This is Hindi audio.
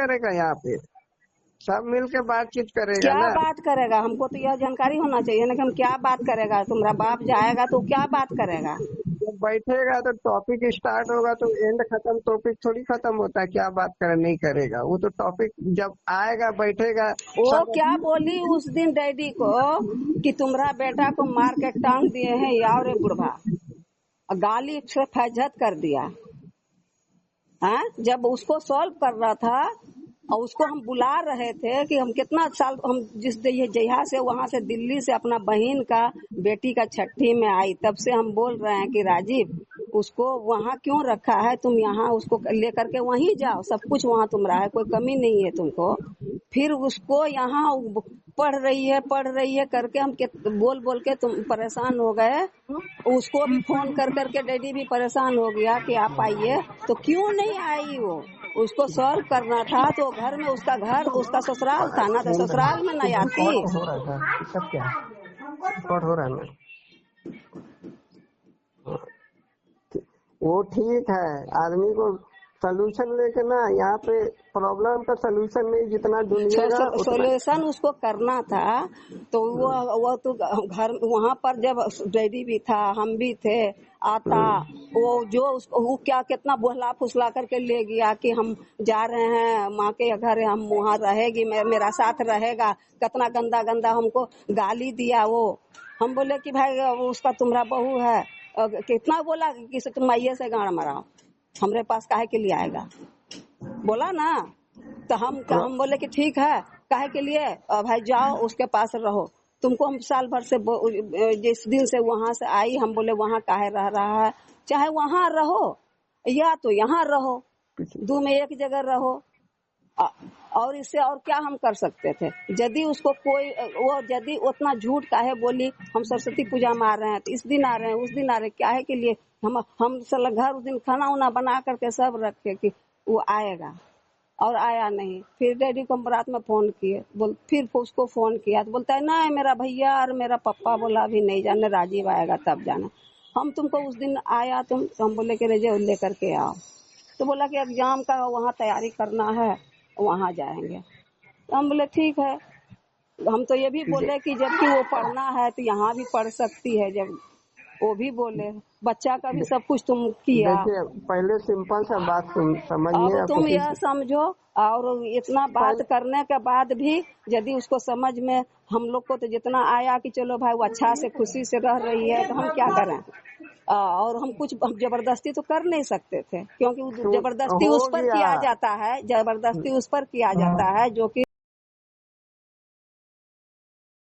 करेगा यहाँ पे, सब मिल के बातचीत करेगा क्या ना। बात करेगा? हमको तो यह जानकारी होना चाहिए ना कि हम क्या बात करेगा। तुम्हारा बाप जाएगा तो क्या बात करेगा? जब बैठेगा तो टॉपिक स्टार्ट होगा तो एंड खत्म, टॉपिक थोड़ी खत्म होता है, क्या बात करे नहीं करेगा। वो तो टॉपिक जब आएगा बैठेगा वो सब। क्या बोली उस दिन डैडी को कि तुम्हारा बेटा को मार के टांग दिए हैं यार रे बुढ़वा, गाली से फजहत कर दिया। हाँ, जब उसको सॉल्व कर रहा था और उसको हम बुला रहे थे कि हम कितना साल, हम जिस जहाँ से वहां से दिल्ली से अपना बहन का बेटी का छठी में आई, तब से हम बोल रहे हैं कि राजीव उसको वहाँ क्यों रखा है, तुम यहाँ उसको लेकर के वहीं जाओ, सब कुछ वहाँ तुम्हारा है, कोई कमी नहीं है तुमको। फिर उसको यहाँ पढ़ रही है करके हम बोल बोल के तुम परेशान हो गए। उसको भी फोन कर करके डैडी भी परेशान हो गया कि आप आइए, तो क्यों नहीं आई वो? उसको सॉल्व करना था तो घर में, उसका घर उसका ससुराल था ना, तो ससुराल में नहीं आती। रिकॉर्ड हो रहा था सब, क्या रिकॉर्ड हो रहा है ना। वो ठीक है, आदमी को सोल्यूशन लेके ना, यहाँ पे प्रॉब्लम का सोल्यूशन नहीं, जितना ढूंढिएगा उतना। सोल्यूशन उसको करना था तो वो तो घर वहाँ पर जब डैडी भी था, हम भी थे, आता वो जो उसको वो क्या कितना बोहला फुसला करके ले गया कि हम जा रहे हैं माँ के घर, हम वहाँ रहेगी, मेरा साथ रहेगा, कितना गंदा गंदा हमको गाली दिया वो। हम बोले कि भाई उसका तुम्हारा बहू है, कितना बोला कि तुम माइये से गाड़ मराओ, हमरे पास काहे के लिए आएगा, बोला ना। तो हम बोले कि ठीक है, काहे के लिए, भाई जाओ उसके पास रहो, तुमको हम साल भर से जिस दिन से वहां से आई, हम बोले वहां काहे रह रहा है, चाहे वहां रहो या तो यहाँ रहो, दो में एक जगह रहो। और इससे और क्या हम कर सकते थे? यदि उसको कोई वो यदि उतना झूठ काहे बोली, हम सरस्वती पूजा में आ रहे हैं तो इस दिन आ रहे हैं उस दिन आ रहे हैं, क्या है के लिए हम साला घर उस दिन खाना उना बना करके सब रखे कि वो आएगा, और आया नहीं। फिर डैडी को हम रात में फोन किए, फिर उसको फोन किया तो बोलता है नहीं मेरा भैया और मेरा पप्पा बोला अभी नहीं जाने, राजीव आएगा तब जाना। हम तुमको उस दिन आया तुम, हम बोले कि रेजे लेकर के आओ, तो बोला कि एग्जाम का वहाँ तैयारी करना है, वहाँ जाएंगे। तो हम बोले ठीक है। हम तो ये भी बोले कि जबकि वो पढ़ना है तो यहाँ भी पढ़ सकती है, जब वो भी बोले बच्चा का भी सब कुछ तुम किया। देखिए, पहले सिंपल सा बात समझिए। अब तुम यह समझो, और इतना बात करने के बाद भी यदि उसको समझ में, हम लोग को तो जितना आया कि चलो भाई वो अच्छा से खुशी से रह रही है तो हम क्या करें, और हम कुछ जबरदस्ती तो कर नहीं सकते थे, क्योंकि जबरदस्ती उस पर किया जाता है, जबरदस्ती उस पर किया जाता है जो कि